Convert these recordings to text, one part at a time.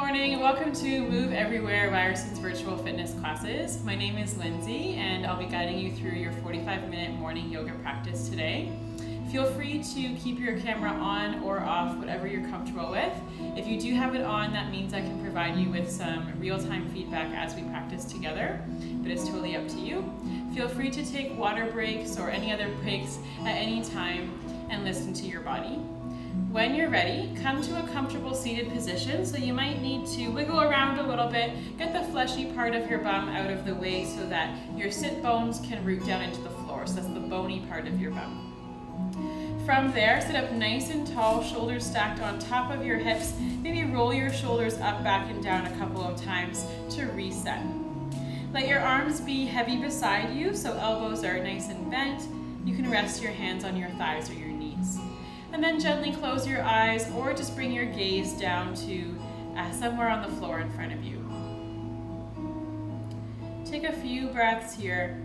morning, welcome to Move Everywhere Ryerson's virtual fitness classes. My name is Lindsay and I'll be guiding you through your 45-minute morning yoga practice today. Feel free to keep your camera on or off, whatever you're comfortable with. If you do have it on, that means I can provide you with some real-time feedback as we practice together, but it's totally up to you. Feel free to take water breaks or any other breaks at any time and listen to your body. When you're ready, come to a comfortable seated position, so you might need to wiggle around a little bit, get the fleshy part of your bum out of the way so that your sit bones can root down into the floor, so that's the bony part of your bum. From there, sit up nice and tall, shoulders stacked on top of your hips. Maybe roll your shoulders up, back, and down a couple of times to reset. Let your arms be heavy beside you, so elbows are nice and bent. You can rest your hands on your thighs or your knees. And then gently close your eyes or just bring your gaze down to somewhere on the floor in front of you. Take a few breaths here.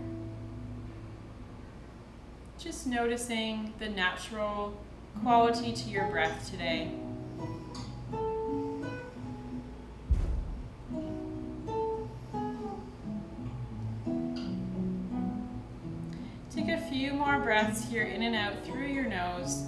Just noticing the natural quality to your breath today. Take a few more breaths here in and out through your nose.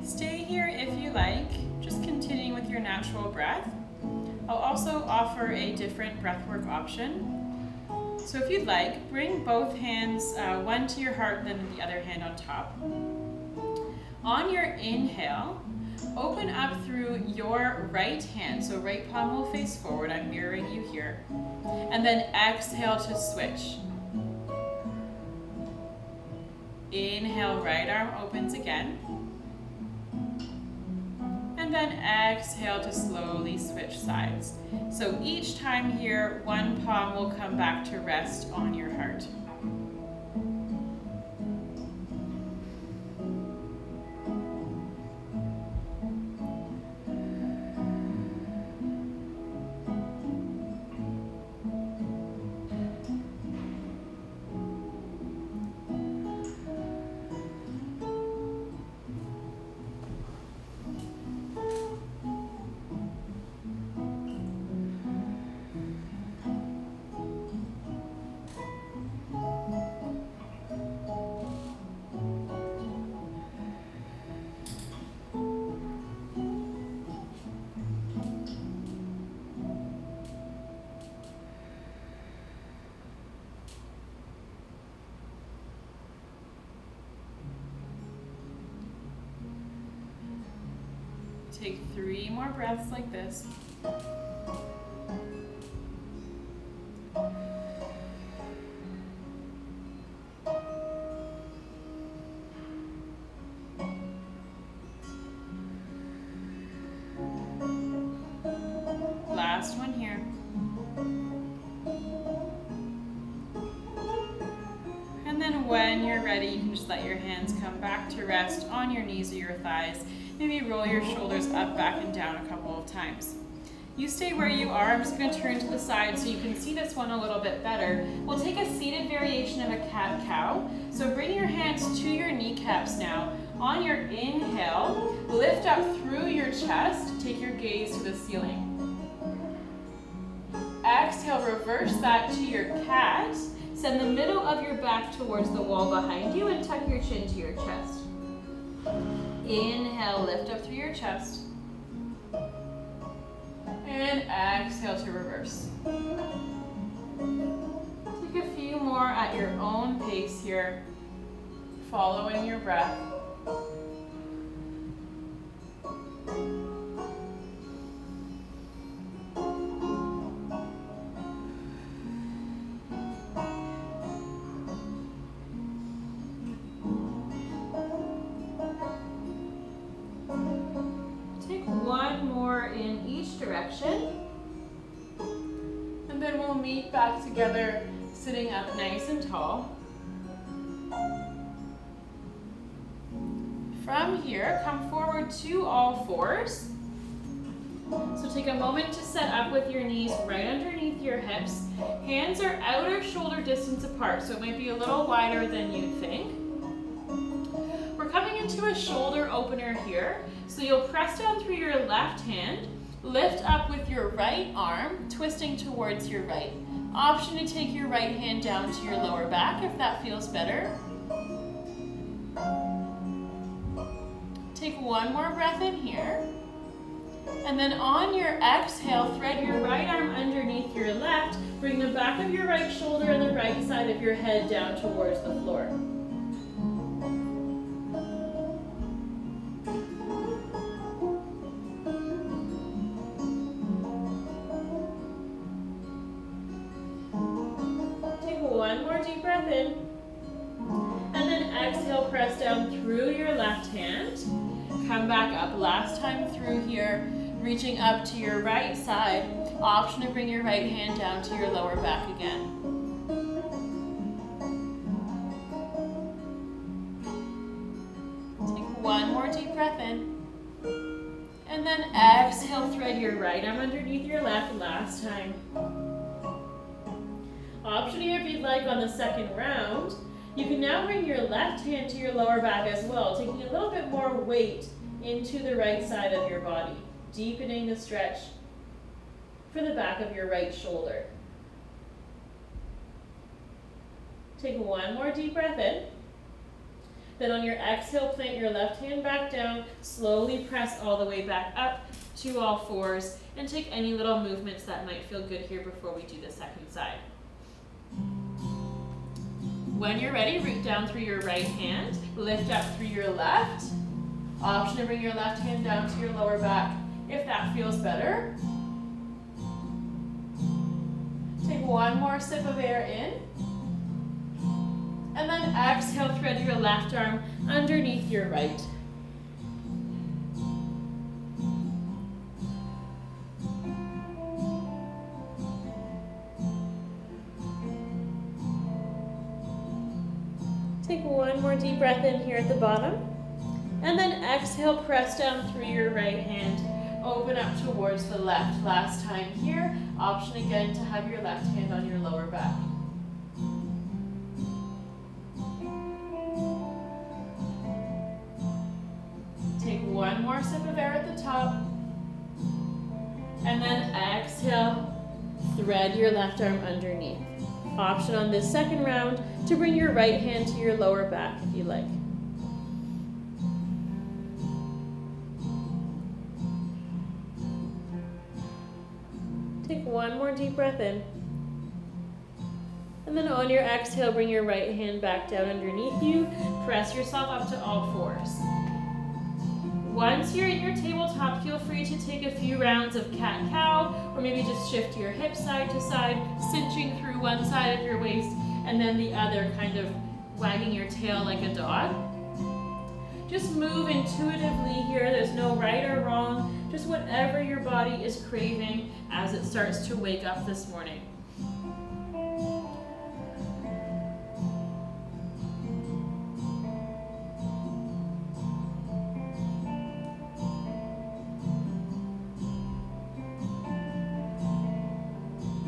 Stay here if you like, just continuing with your natural breath. I'll also offer a different breathwork option. So if you'd like, bring both hands, one to your heart, then the other hand on top. On your inhale, open up through your right hand. So right palm will face forward, I'm mirroring you here. And then exhale to switch. Inhale, right arm opens again. And then exhale to slowly switch sides. So each time here, one palm will come back to rest on your heart. Take 3 more breaths like this. Last one here. And then when you're ready, you can just let your hands come back to rest on your knees or your thighs. Maybe roll your shoulders up, back, and down a couple of times. You stay where you are. I'm just going to turn to the side so you can see this one a little bit better. We'll take a seated variation of a cat-cow. So bring your hands to your kneecaps now. On your inhale, lift up through your chest. Take your gaze to the ceiling. Exhale, reverse that to your cat. Send the middle of your back towards the wall behind you and tuck your chin to your chest. Inhale, lift up through your chest. And exhale to reverse. Take a few more at your own pace here, following your breath. One more in each direction. And then we'll meet back together, sitting up nice and tall. From here, come forward to all fours. So take a moment to set up with your knees right underneath your hips. Hands are outer shoulder distance apart, so it might be a little wider than you'd think. We're coming into a shoulder opener here. So you'll press down through your left hand, lift up with your right arm, twisting towards your right. Option to take your right hand down to your lower back if that feels better. Take one more breath in here. And then on your exhale, thread your right arm underneath your left. Bring the back of your right shoulder and the right side of your head down towards the floor. Take one more deep breath in. And then exhale, press down through your left hand. Come back up, last time through here, reaching up to your right side. Option to bring your right hand down to your lower back again. Take one more deep breath in. And then exhale, thread your right arm underneath your left, last time. Option here if you'd like on the second round. You can now bring your left hand to your lower back as well, taking a little bit more weight into the right side of your body, deepening the stretch for the back of your right shoulder. Take one more deep breath in. Then on your exhale, plant your left hand back down, slowly press all the way back up to all fours, and take any little movements that might feel good here before we do the second side. When you're ready, root down through your right hand, lift up through your left. Option to bring your left hand down to your lower back if that feels better. Take one more sip of air in. And then exhale, thread your left arm underneath your right. Take one more deep breath in here at the bottom. And then exhale, press down through your right hand. Open up towards the left. Last time here. Option again to have your left hand on your lower back. Take one more sip of air at the top. And then exhale, thread your left arm underneath. Option on this second round to bring your right hand to your lower back if you like. Take one more deep breath in. And then on your exhale, bring your right hand back down underneath you. Press yourself up to all fours. Once you're in your tabletop, feel free to take a few rounds of cat-cow, or maybe just shift your hips side to side, cinching through one side of your waist, and then the other, kind of wagging your tail like a dog. Just move intuitively here. There's no right or wrong. Just whatever your body is craving as it starts to wake up this morning.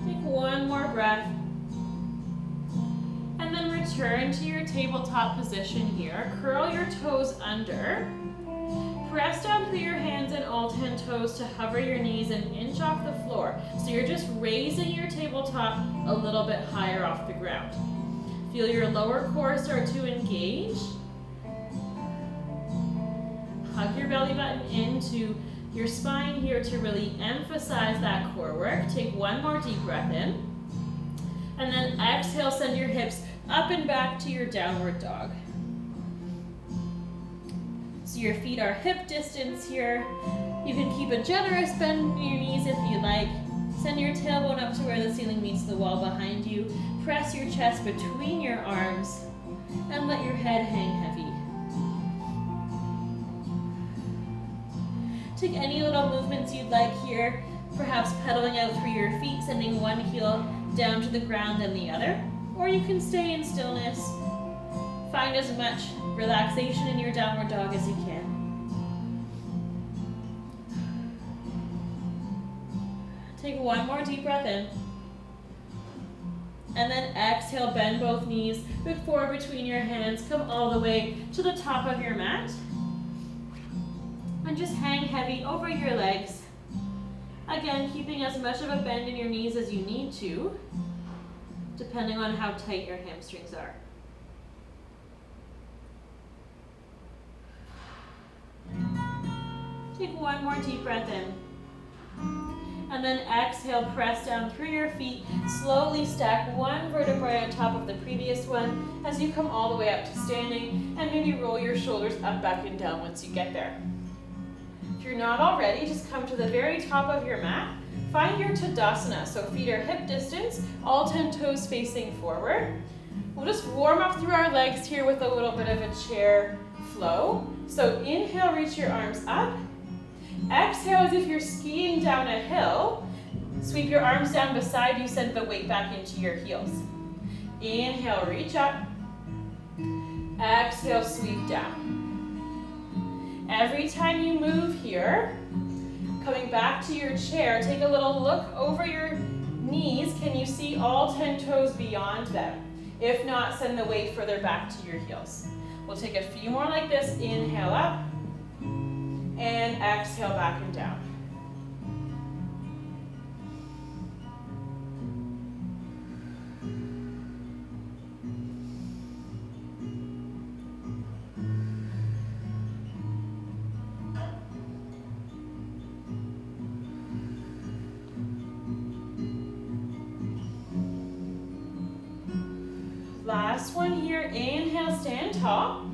Take one more breath. And then return to your tabletop position here. Curl your toes under. Press down through your hands and all 10 toes to hover your knees an inch off the floor. So you're just raising your tabletop a little bit higher off the ground. Feel your lower core start to engage. Hug your belly button into your spine here to really emphasize that core work. Take one more deep breath in. And then exhale, send your hips up and back to your downward dog. So your feet are hip distance here. You can keep a generous bend in your knees if you like. Send your tailbone up to where the ceiling meets the wall behind you. Press your chest between your arms and let your head hang heavy. Take any little movements you'd like here, perhaps pedaling out through your feet, sending one heel down to the ground and the other. Or you can stay in stillness. Find as much relaxation in your downward dog as you can. Take one more deep breath in. And then exhale, bend both knees, look forward between your hands, come all the way to the top of your mat. And just hang heavy over your legs. Again, keeping as much of a bend in your knees as you need to, depending on how tight your hamstrings are. Take one more deep breath in. And then exhale, press down through your feet. Slowly stack one vertebrae on top of the previous one as you come all the way up to standing, and maybe roll your shoulders up, back, and down once you get there. If you're not already, just come to the very top of your mat. Find your Tadasana, so feet are hip distance, all 10 toes facing forward. We'll just warm up through our legs here with a little bit of a chair flow. So inhale, reach your arms up. Exhale as if you're skiing down a hill. Sweep your arms down beside you, send the weight back into your heels. Inhale, reach up. Exhale, sweep down. Every time you move here, coming back to your chair, take a little look over your knees. Can you see all 10 toes beyond them? If not, send the weight further back to your heels. We'll take a few more like this. Inhale up. And exhale back and down. Last one here. Inhale, stand tall.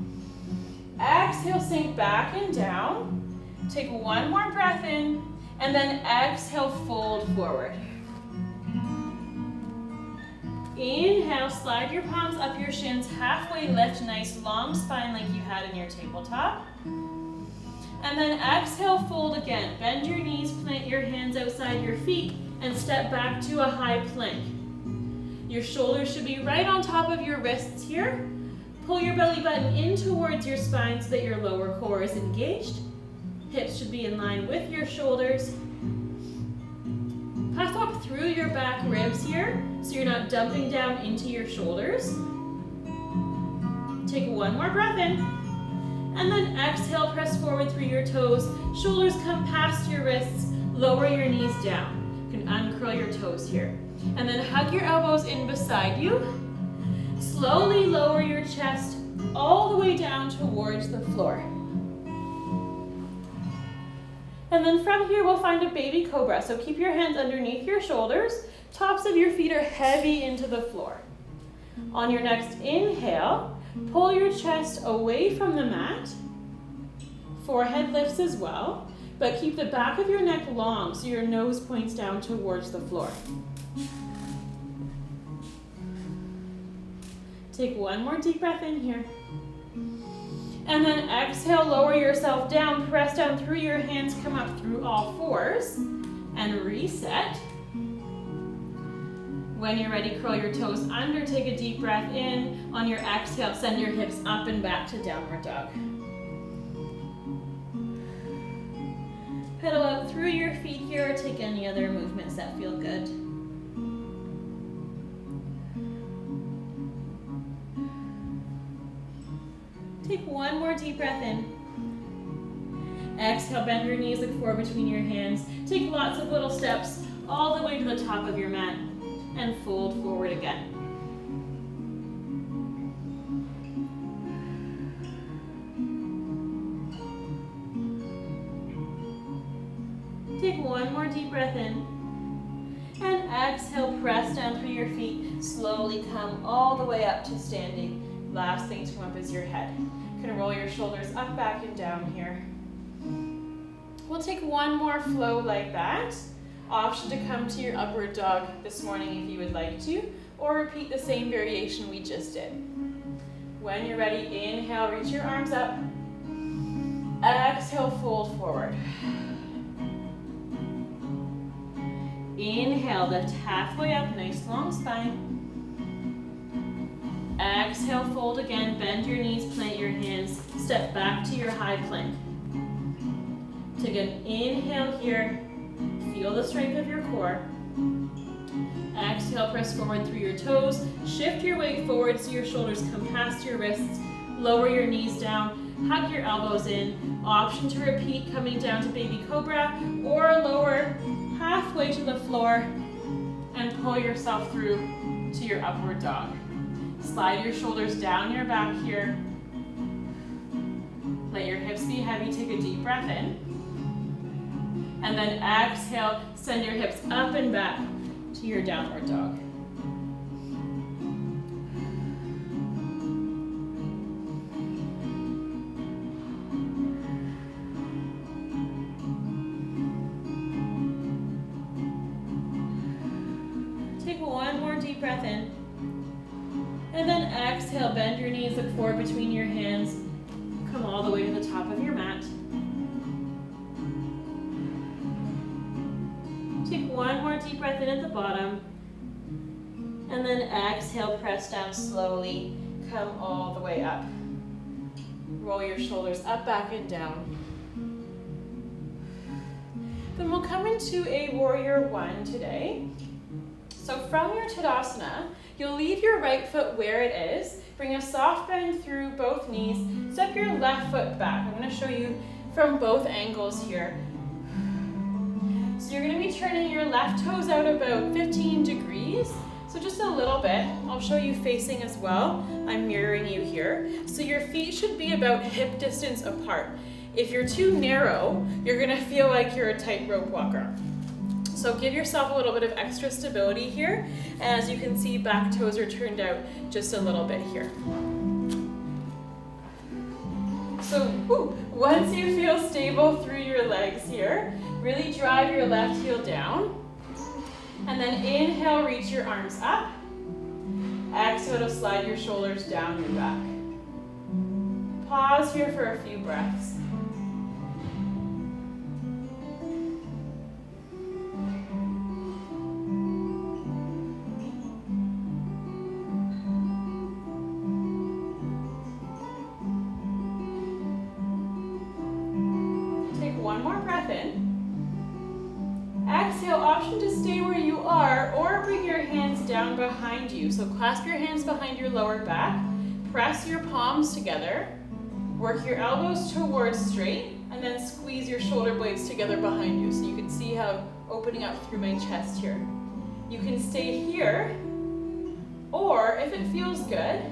Exhale, sink back and down. Take one more breath in, and then exhale, fold forward. Inhale, slide your palms up your shins, halfway lift, nice long spine like you had in your tabletop. And then exhale, fold again. Bend your knees, plant your hands outside your feet, and step back to a high plank. Your shoulders should be right on top of your wrists here. Pull your belly button in towards your spine so that your lower core is engaged. Hips should be in line with your shoulders. Puff up through your back ribs here so you're not dumping down into your shoulders. Take one more breath in. And then exhale, press forward through your toes. Shoulders come past your wrists. Lower your knees down. You can uncurl your toes here. And then hug your elbows in beside you. Slowly lower your chest all the way down towards the floor. And then from here, we'll find a baby cobra. So keep your hands underneath your shoulders. Tops of your feet are heavy into the floor. On your next inhale, pull your chest away from the mat. Forehead lifts as well, but keep the back of your neck long so your nose points down towards the floor. Take one more deep breath in here. And then exhale, lower yourself down, press down through your hands, come up through all fours, and reset. When you're ready, curl your toes under, take a deep breath in. On your exhale, send your hips up and back to downward dog. Pedal up through your feet here, or take any other movements that feel good. Take one more deep breath in. Exhale, bend your knees, look forward between your hands. Take lots of little steps all the way to the top of your mat and fold forward again. Take one more deep breath in. And exhale, press down through your feet. Slowly come all the way up to standing. Last thing to come up is your head. You can roll your shoulders up, back, and down here. We'll take one more flow like that. Option to come to your upward dog this morning if you would like to, or repeat the same variation we just did. When you're ready, inhale, reach your arms up. Exhale, fold forward. Inhale, lift halfway up, nice long spine. Exhale, fold again, bend your knees, plant your hands, step back to your high plank. Take an inhale here, Feel the strength of your core. Exhale, press forward through your toes. Shift your weight forward so your shoulders come past your wrists. Lower your knees down. Hug your elbows in. Option to repeat, coming down to baby cobra, or lower halfway to the floor and pull yourself through to your upward dog. Slide your shoulders down your back here. Let your hips be heavy. Take a deep breath in. And then exhale, send your hips up and back to your downward dog. Take one more deep breath in. And then exhale, bend your knees, look forward between your hands. Come all the way to the top of your mat. Take one more deep breath in at the bottom. And then exhale, press down slowly. Come all the way up. Roll your shoulders up, back, and down. Then we'll come into a warrior one today. So from your Tadasana, you'll leave your right foot where it is. Bring a soft bend through both knees. Step your left foot back. I'm going to show you from both angles here. So you're going to be turning your left toes out about 15 degrees. So just a little bit. I'll show you facing as well. I'm mirroring you here. So your feet should be about hip distance apart. If you're too narrow, you're going to feel like you're a tightrope walker. So give yourself a little bit of extra stability here. And as you can see, back toes are turned out just a little bit here. So once you feel stable through your legs here, really drive your left heel down. And then inhale, reach your arms up. Exhale to slide your shoulders down your back. Pause here for a few breaths. One more breath in. Exhale, option to stay where you are or bring your hands down behind you. So clasp your hands behind your lower back, press your palms together, work your elbows towards straight, and then squeeze your shoulder blades together behind you so you can see how opening up through my chest here. You can stay here, or if it feels good,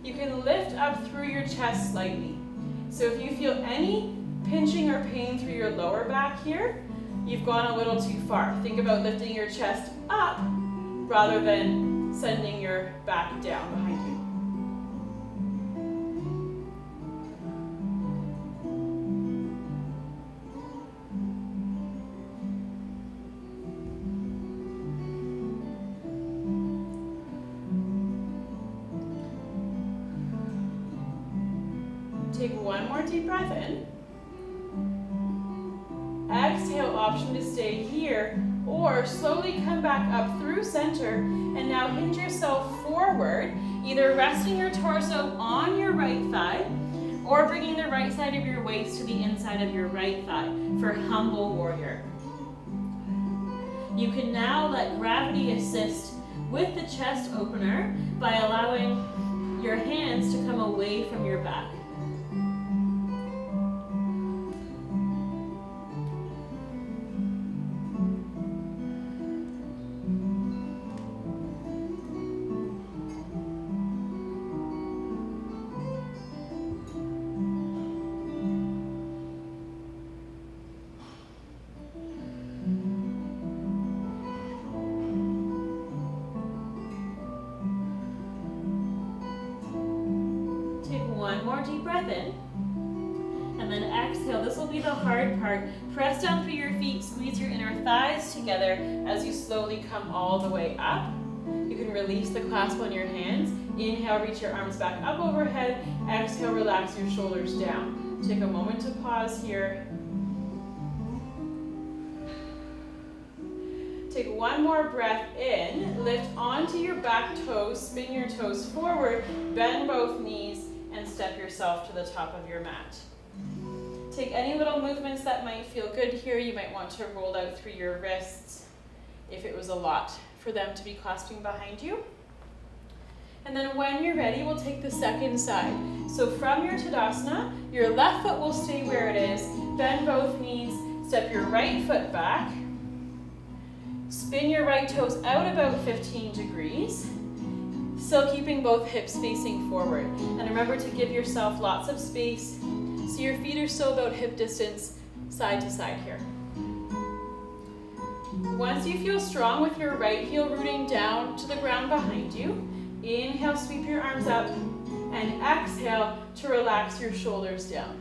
you can lift up through your chest slightly. So if you feel any pinching or pain through your lower back here, you've gone a little too far. Think about lifting your chest up rather than sending your back down behind you. Take one more deep breath in. Exhale, option to stay here, or slowly come back up through center, and now hinge yourself forward, either resting your torso on your right thigh, or bringing the right side of your waist to the inside of your right thigh for humble warrior. You can now let gravity assist with the chest opener by allowing your hands to come away from your back. One more deep breath in, and then exhale. This will be the hard part. Press down through your feet, squeeze your inner thighs together as you slowly come all the way up. You can release the clasp on your hands. Inhale, reach your arms back up overhead. Exhale, relax your shoulders down. Take a moment to pause here. Take one more breath in, lift onto your back toes, spin your toes forward, bend both knees, and step yourself to the top of your mat. Take any little movements that might feel good here. You might want to roll out through your wrists if it was a lot for them to be clasping behind you. And then when you're ready, we'll take the second side. So from your Tadasana, your left foot will stay where it is. Bend both knees, step your right foot back. Spin your right toes out about 15 degrees. Still keeping both hips facing forward. And remember to give yourself lots of space so your feet are still about hip distance side to side here. Once you feel strong with your right heel rooting down to the ground behind you, inhale, sweep your arms up, and exhale to relax your shoulders down.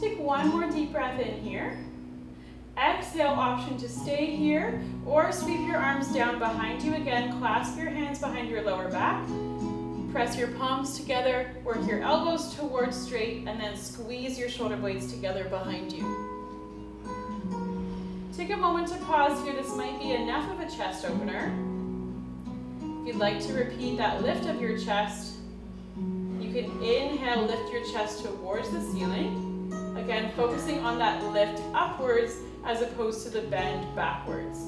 Take one more deep breath in here. Exhale, option to stay here or sweep your arms down behind you. Again, clasp your hands behind your lower back. Press your palms together, work your elbows towards straight, and then squeeze your shoulder blades together behind you. Take a moment to pause here. This might be enough of a chest opener. If you'd like to repeat that lift of your chest, you can inhale, lift your chest towards the ceiling. Again, focusing on that lift upwards as opposed to the bend backwards.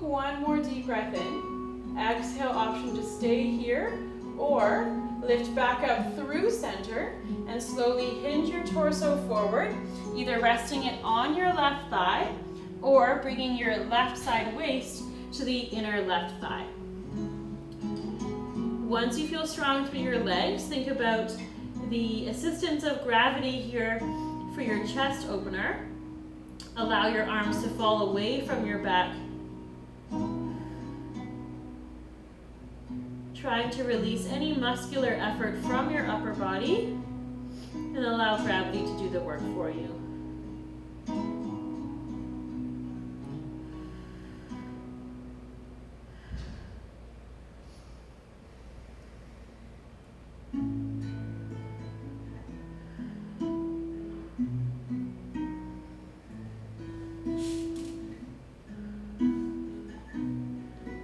One more deep breath in. Exhale, option to stay here or lift back up through center and slowly hinge your torso forward, either resting it on your left thigh or bringing your left side waist to the inner left thigh. Once you feel strong through your legs, think about the assistance of gravity here for your chest opener. Allow your arms to fall away from your back, trying to release any muscular effort from your upper body and allow gravity to do the work for you.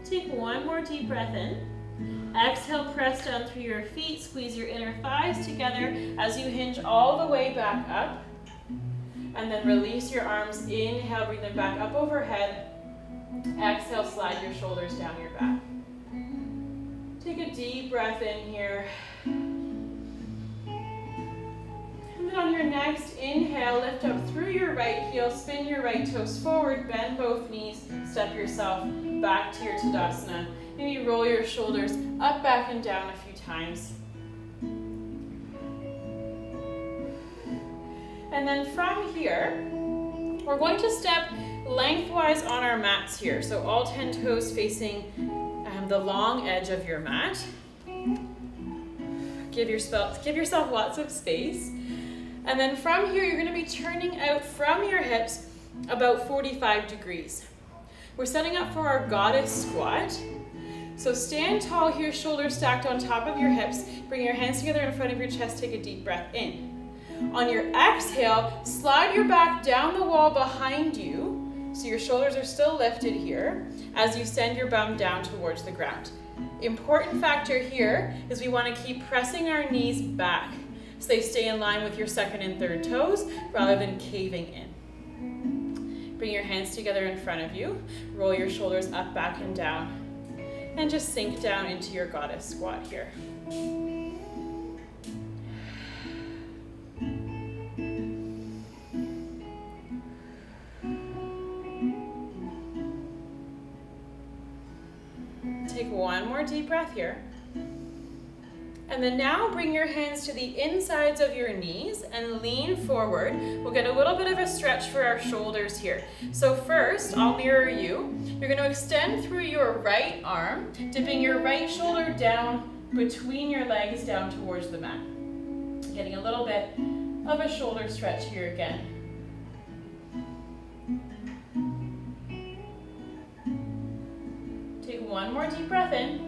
Take one more deep breath in. Exhale, press down through your feet, squeeze your inner thighs together as you hinge all the way back up. And then release your arms, inhale, bring them back up overhead. Exhale, slide your shoulders down your back. Take a deep breath in here. And then on your next inhale, lift up through your right heel, spin your right toes forward, bend both knees, step yourself back to your Tadasana. Maybe roll your shoulders up, back, and down a few times. And then from here, we're going to step lengthwise on our mats here. So all 10 toes facing the long edge of your mat. Give yourself lots of space. And then from here, you're going to be turning out from your hips about 45 degrees. We're setting up for our goddess squat. So stand tall here, shoulders stacked on top of your hips. Bring your hands together in front of your chest. Take a deep breath in. On your exhale, slide your back down the wall behind you. So your shoulders are still lifted here as you send your bum down towards the ground. Important factor here is we want to keep pressing our knees back so they stay in line with your second and third toes rather than caving in. Bring your hands together in front of you. Roll your shoulders up, back, and down. And just sink down into your goddess squat here. Take one more deep breath here. And then now bring your hands to the insides of your knees and lean forward. We'll get a little bit of a stretch for our shoulders here. So first, I'll mirror you. You're going to extend through your right arm, dipping your right shoulder down between your legs down towards the mat. Getting a little bit of a shoulder stretch here again. Take one more deep breath in.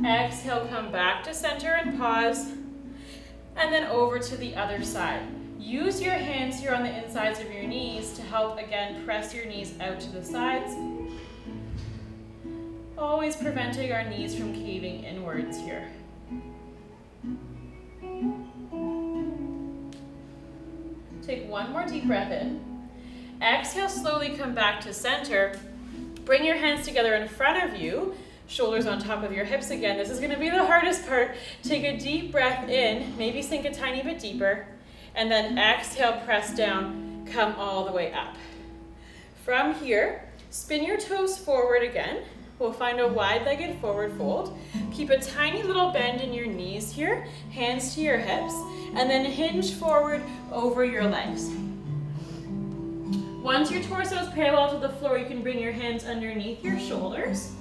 Exhale, come back to center and pause. And then over to the other side. Use your hands here on the insides of your knees to help, again, press your knees out to the sides. Always preventing our knees from caving inwards here. Take one more deep breath in. Exhale, slowly come back to center. Bring your hands together in front of you. Shoulders on top of your hips again. This is going to be the hardest part. Take a deep breath in, maybe sink a tiny bit deeper, and then exhale, press down, come all the way up. From here, spin your toes forward again. We'll find a wide-legged forward fold. Keep a tiny little bend in your knees here, hands to your hips, and then hinge forward over your legs. Once your torso is parallel to the floor, you can bring your hands underneath your shoulders.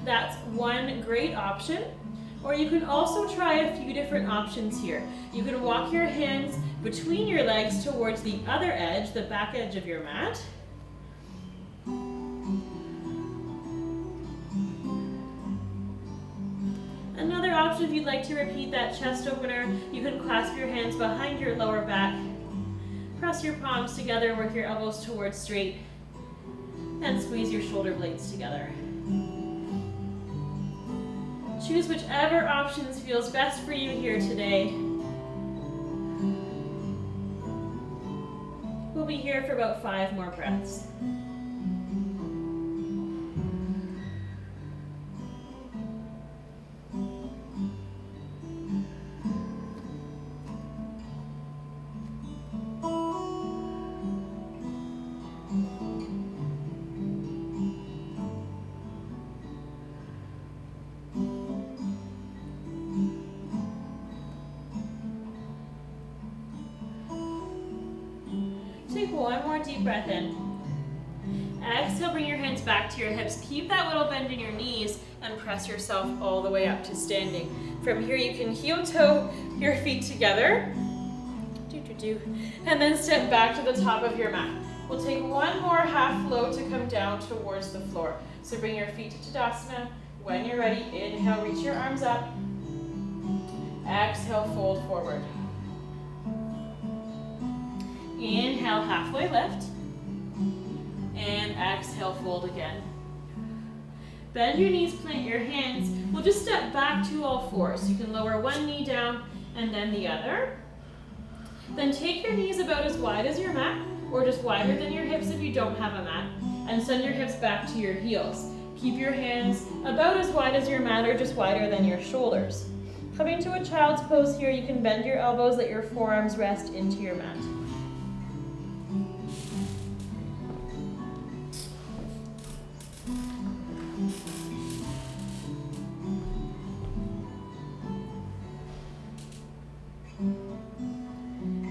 That's one great option. Or you can also try a few different options here. You can walk your hands between your legs towards the other edge, the back edge of your mat. Another option, if you'd like to repeat that chest opener, you can clasp your hands behind your lower back. Press your palms together, work your elbows towards straight, and squeeze your shoulder blades together. Choose whichever options feels best for you here today. We'll be here for about 5 more breaths. Take one more deep breath in. Exhale, bring your hands back to your hips. Keep that little bend in your knees and press yourself all the way up to standing. From here, you can heel toe your feet together. And then step back to the top of your mat. We'll take one more half float to come down towards the floor. So bring your feet to Tadasana. When you're ready, inhale, reach your arms up. Exhale, fold forward. Inhale, halfway lift. And exhale, fold again. Bend your knees, plant your hands. We'll just step back to all fours. You can lower one knee down and then the other. Then take your knees about as wide as your mat, or just wider than your hips if you don't have a mat, and send your hips back to your heels. Keep your hands about as wide as your mat or just wider than your shoulders. Coming to a child's pose here, you can bend your elbows, let your forearms rest into your mat.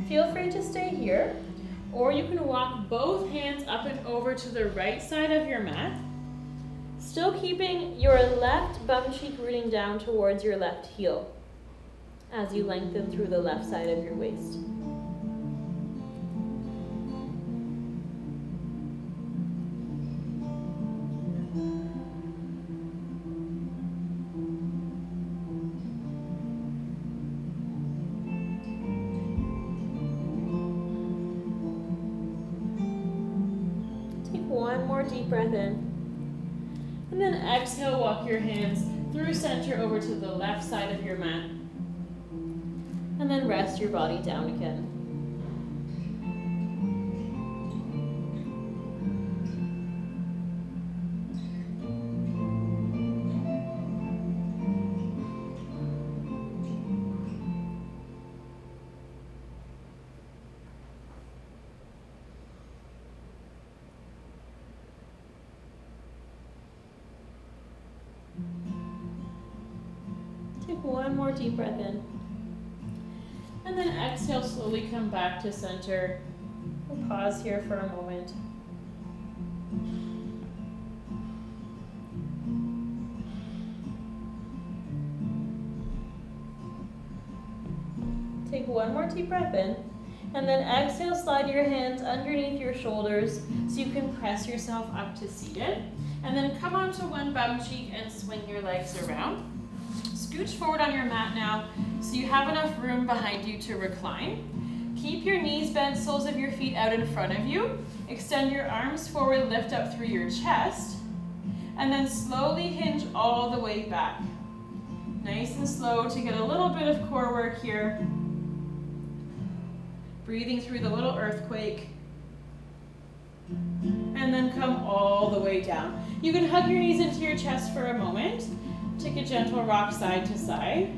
Feel free to stay here, or you can walk both hands up and over to the right side of your mat, still keeping your left bum cheek rooting down towards your left heel as you lengthen through the left side of your waist. One more deep breath in. And then exhale, walk your hands through center over to the left side of your mat. And then rest your body down again. Take one more deep breath in. And then exhale, slowly come back to center. We'll pause here for a moment. Take one more deep breath in. And then exhale, slide your hands underneath your shoulders so you can press yourself up to seated. And then come onto one bum cheek and swing your legs around. Scooch forward on your mat now so you have enough room behind you to recline. Keep your knees bent, soles of your feet out in front of you. Extend your arms forward, lift up through your chest. And then slowly hinge all the way back. Nice and slow to get a little bit of core work here. Breathing through the little earthquake. And then come all the way down. You can hug your knees into your chest for a moment. Take a gentle rock side to side.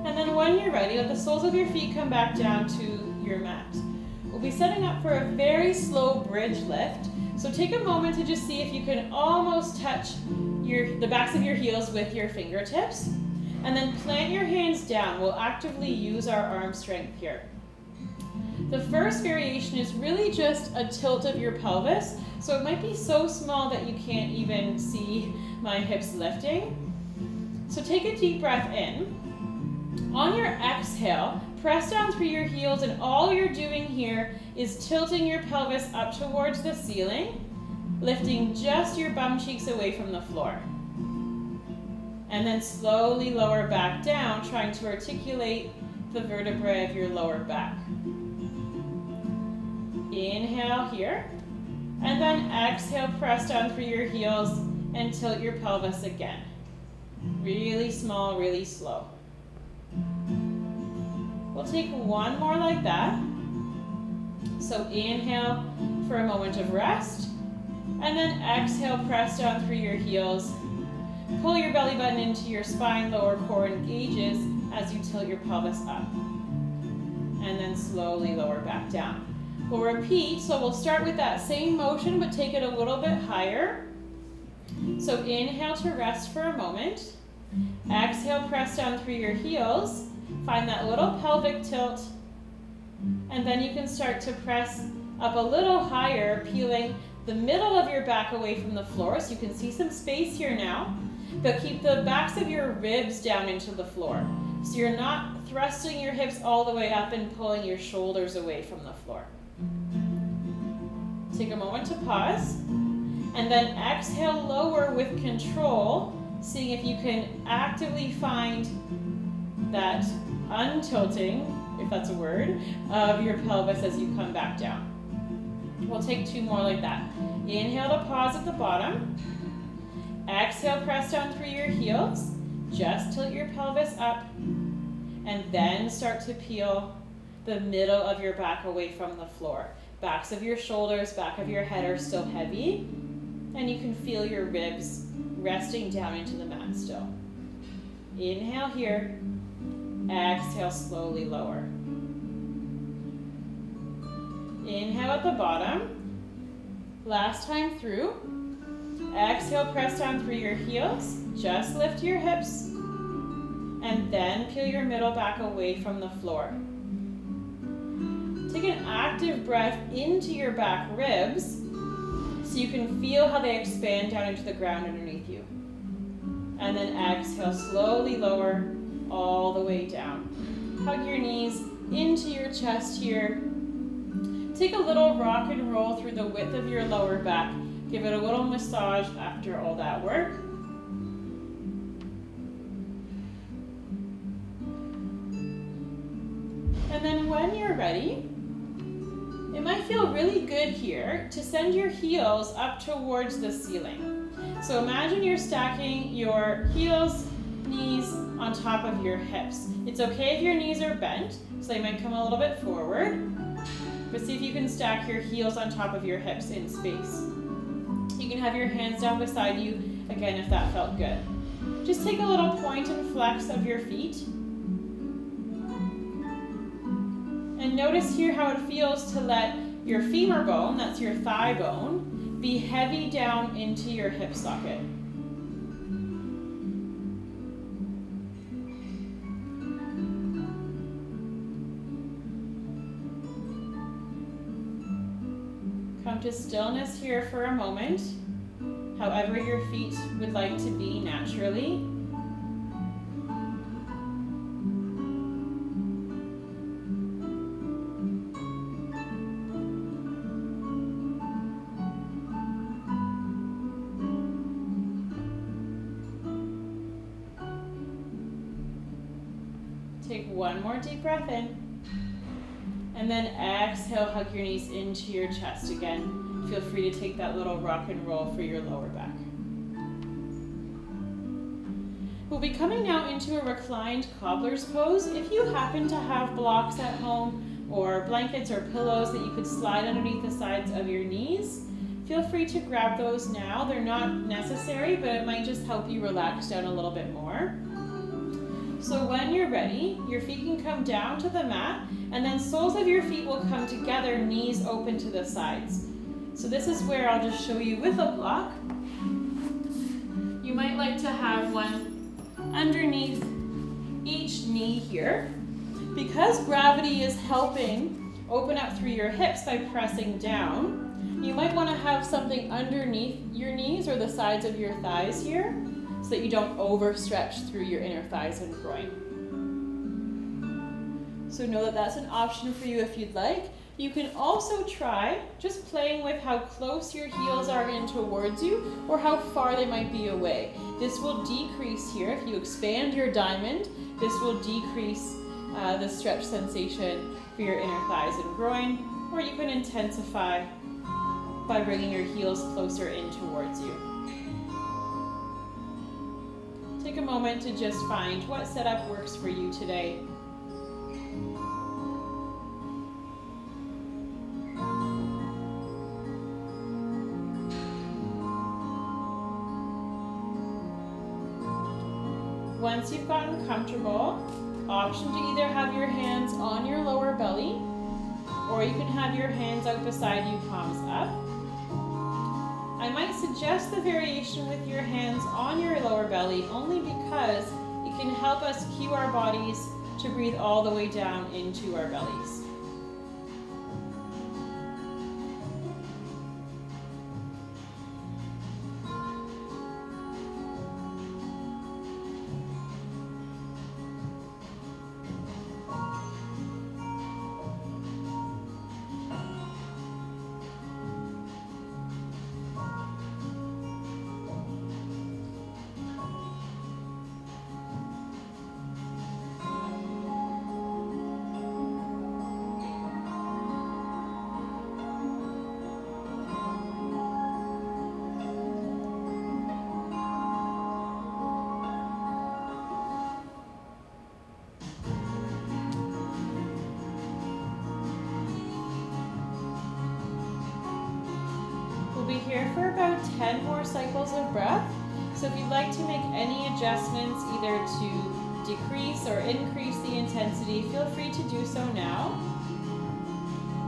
And then when you're ready, let the soles of your feet come back down to your mat. We'll be setting up for a very slow bridge lift. So take a moment to just see if you can almost touch the backs of your heels with your fingertips. And then plant your hands down. We'll actively use our arm strength here. The first variation is really just a tilt of your pelvis. So it might be so small that you can't even see my hips lifting. So take a deep breath in. On your exhale, press down through your heels, and all you're doing here is tilting your pelvis up towards the ceiling, lifting just your bum cheeks away from the floor. And then slowly lower back down, trying to articulate the vertebrae of your lower back. Inhale here, and then exhale, press down through your heels and tilt your pelvis again. Really small, really slow. We'll take one more like that. So inhale for a moment of rest, and then exhale, press down through your heels. Pull your belly button into your spine, lower core engages as you tilt your pelvis up. And then slowly lower back down. We'll repeat, so we'll start with that same motion, but take it a little bit higher. So inhale to rest for a moment. Exhale, press down through your heels. Find that little pelvic tilt. And then you can start to press up a little higher, peeling the middle of your back away from the floor. So you can see some space here now. But keep the backs of your ribs down into the floor. So you're not thrusting your hips all the way up and pulling your shoulders away from the floor. Take a moment to pause. And then exhale, lower with control, seeing if you can actively find that untilting, if that's a word, of your pelvis as you come back down. We'll take two more like that. Inhale to pause at the bottom. Exhale, press down through your heels. Just tilt your pelvis up. And then start to peel the middle of your back away from the floor. Backs of your shoulders, back of your head are still heavy. And you can feel your ribs resting down into the mat still. Inhale here. Exhale, slowly lower. Inhale at the bottom. Last time through. Exhale, press down through your heels. Just lift your hips. And then peel your middle back away from the floor. Take an active breath into your back ribs so you can feel how they expand down into the ground underneath you. And then exhale, slowly lower all the way down. Hug your knees into your chest here. Take a little rock and roll through the width of your lower back. Give it a little massage after all that work. And then when you're ready, it might feel really good here to send your heels up towards the ceiling. So imagine you're stacking your heels, knees on top of your hips. It's okay if your knees are bent, so they might come a little bit forward. But see if you can stack your heels on top of your hips in space. You can have your hands down beside you, again, if that felt good. Just take a little point and flex of your feet. And notice here how it feels to let your femur bone, that's your thigh bone, be heavy down into your hip socket. Come to stillness here for a moment, however your feet would like to be naturally. Take one more deep breath in. And then exhale, hug your knees into your chest again. Feel free to take that little rock and roll for your lower back. We'll be coming now into a reclined cobbler's pose. If you happen to have blocks at home or blankets or pillows that you could slide underneath the sides of your knees, feel free to grab those now. They're not necessary, but it might just help you relax down a little bit more. So when you're ready, your feet can come down to the mat, and then soles of your feet will come together, knees open to the sides. So this is where I'll just show you with a block. You might like to have one underneath each knee here. Because gravity is helping open up through your hips by pressing down, you might want to have something underneath your knees or the sides of your thighs here, so that you don't overstretch through your inner thighs and groin. So know that that's an option for you if you'd like. You can also try just playing with how close your heels are in towards you or how far they might be away. This will decrease here. If you expand your diamond, this will decrease the stretch sensation for your inner thighs and groin, or you can intensify by bringing your heels closer in towards you. Take a moment to just find what setup works for you today. Once you've gotten comfortable, option to either have your hands on your lower belly, or you can have your hands out beside you, palms up. I might suggest the variation with your hands on your lower belly only because it can help us cue our bodies to breathe all the way down into our bellies. Be here for about 10 more cycles of breath. So if you'd like to make any adjustments, either to decrease or increase the intensity, feel free to do so now.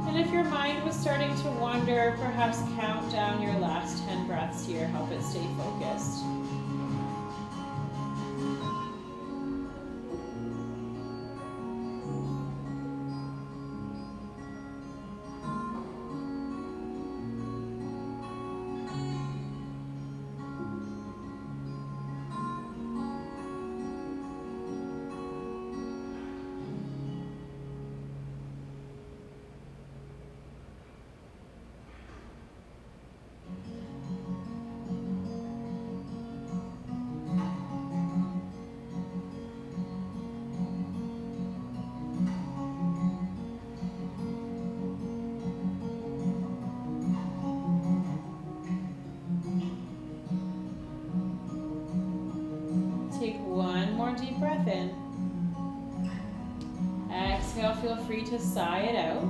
And if your mind was starting to wander, perhaps count down your last 10 breaths here, help it stay focused. Take one more deep breath in. Exhale, feel free to sigh it out.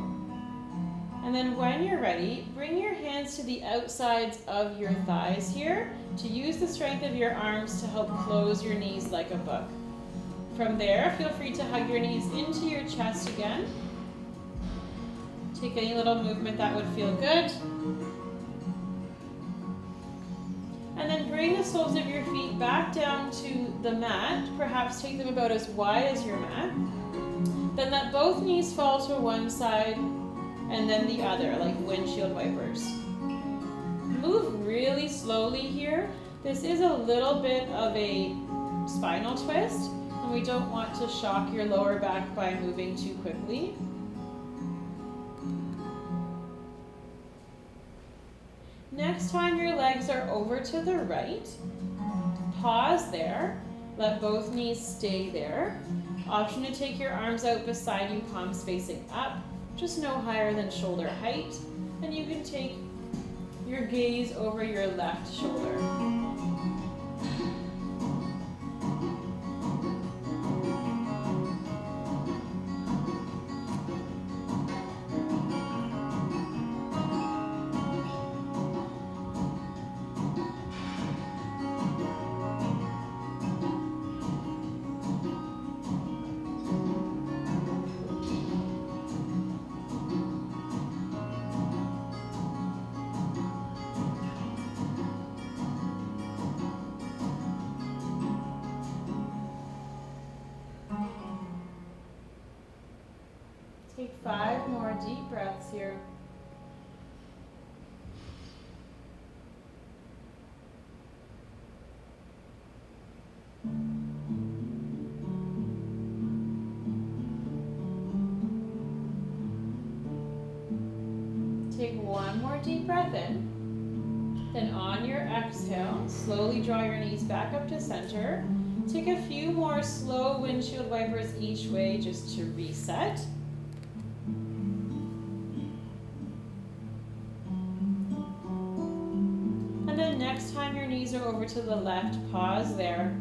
And then when you're ready, bring your hands to the outsides of your thighs here to use the strength of your arms to help close your knees like a book. From there, feel free to hug your knees into your chest again. Take any little movement that would feel good. And then bring the soles of your feet back down to the mat. Perhaps take them about as wide as your mat. Then let both knees fall to one side and then the other, like windshield wipers. Move really slowly here. This is a little bit of a spinal twist, and we don't want to shock your lower back by moving too quickly. Next time your legs are over to the right, pause there. Let both knees stay there. Option to take your arms out beside you, palms facing up, just no higher than shoulder height. And you can take your gaze over your left shoulder. Take 5 more deep breaths here. Take 1 more deep breath in. Then on your exhale, slowly draw your knees back up to center. Take a few more slow windshield wipers each way just to reset. Next time your knees are over to the left, pause there.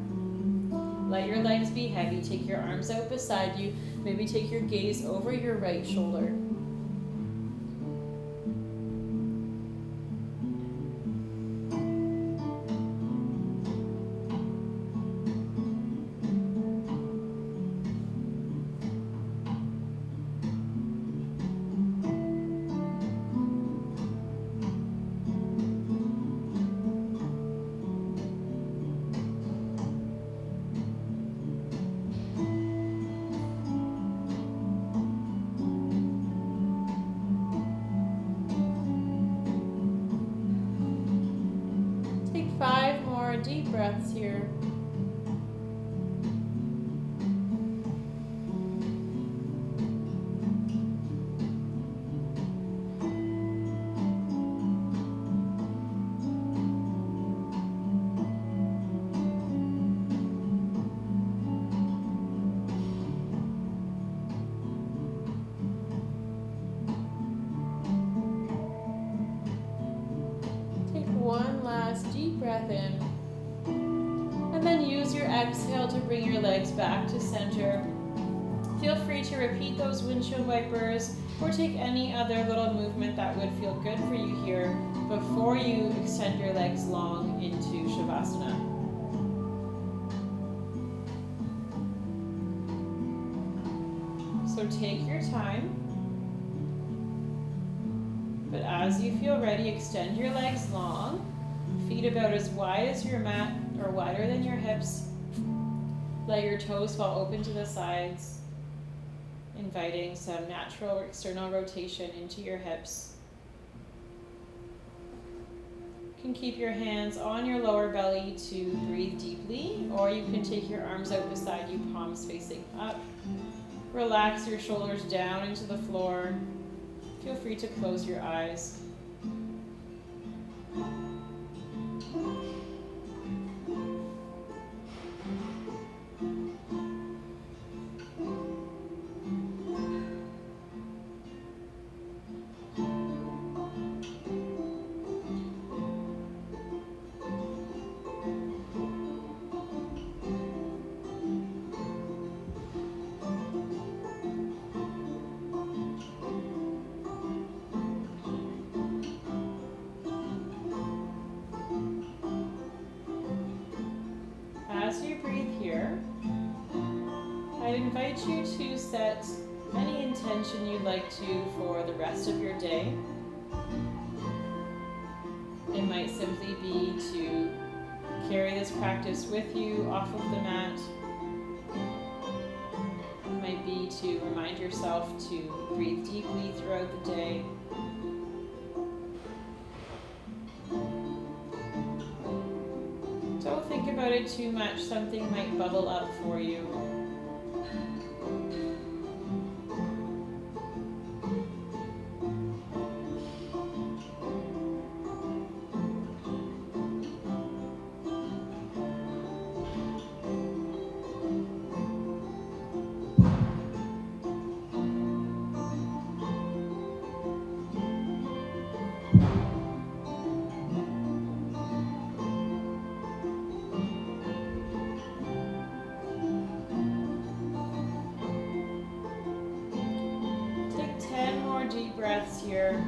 Let your legs be heavy. Take your arms out beside you. Maybe take your gaze over your right shoulder. Deep breaths here. Take one last deep breath in. And then use your exhale to bring your legs back to center. Feel free to repeat those windshield wipers or take any other little movement that would feel good for you here before you extend your legs long into Shavasana. So take your time, but as you feel ready, extend your legs long, feet about as wide as your mat or wider than your hips. Let your toes fall open to the sides, inviting some natural external rotation into your hips. You can keep your hands on your lower belly to breathe deeply, or you can take your arms out beside you, palms facing up. Relax your shoulders down into the floor. Feel free to close your eyes. As you breathe here, I invite you to set any intention you'd like to for the rest of your day. It might simply be to carry this practice with you off of the mat. It might be to remind yourself to breathe deeply throughout the day. crowded too much, something might bubble up for you. Deep breaths here.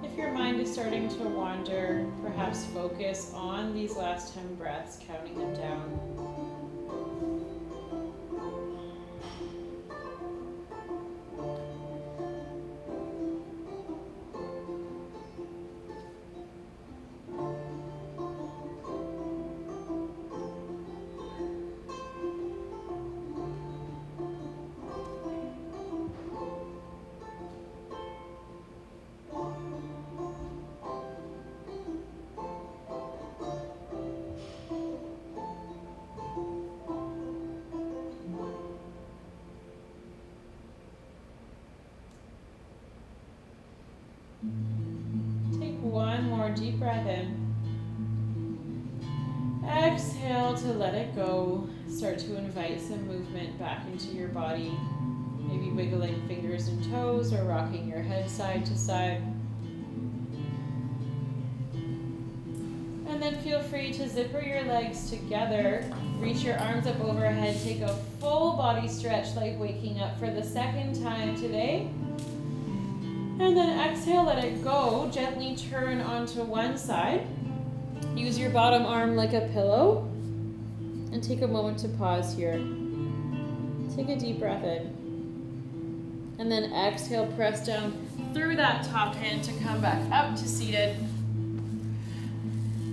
If your mind is starting to wander, perhaps focus on these last 10 breaths, counting them down. Take one more deep breath in. Exhale to let it go. Start to invite some movement back into your body. Maybe wiggling fingers and toes or rocking your head side to side. And then feel free to zipper your legs together. Reach your arms up overhead. Take a full body stretch like waking up for the second time today. And then exhale, let it go. Gently turn onto one side. Use your bottom arm like a pillow. And take a moment to pause here. Take a deep breath in. And then exhale, press down through that top hand to come back up to seated.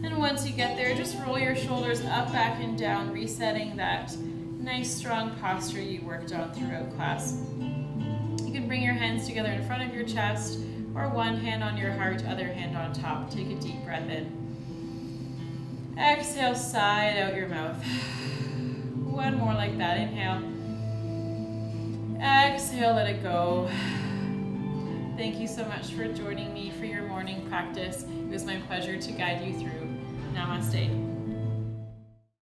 And once you get there, just roll your shoulders up, back, and down, resetting that nice, strong posture you worked on throughout class. You can bring your hands together in front of your chest, or one hand on your heart, other hand on top. Take a deep breath in. Exhale, side out your mouth. One more like that. Inhale. Exhale, let it go. Thank you so much for joining me for your morning practice. It was my pleasure to guide you through. Namaste.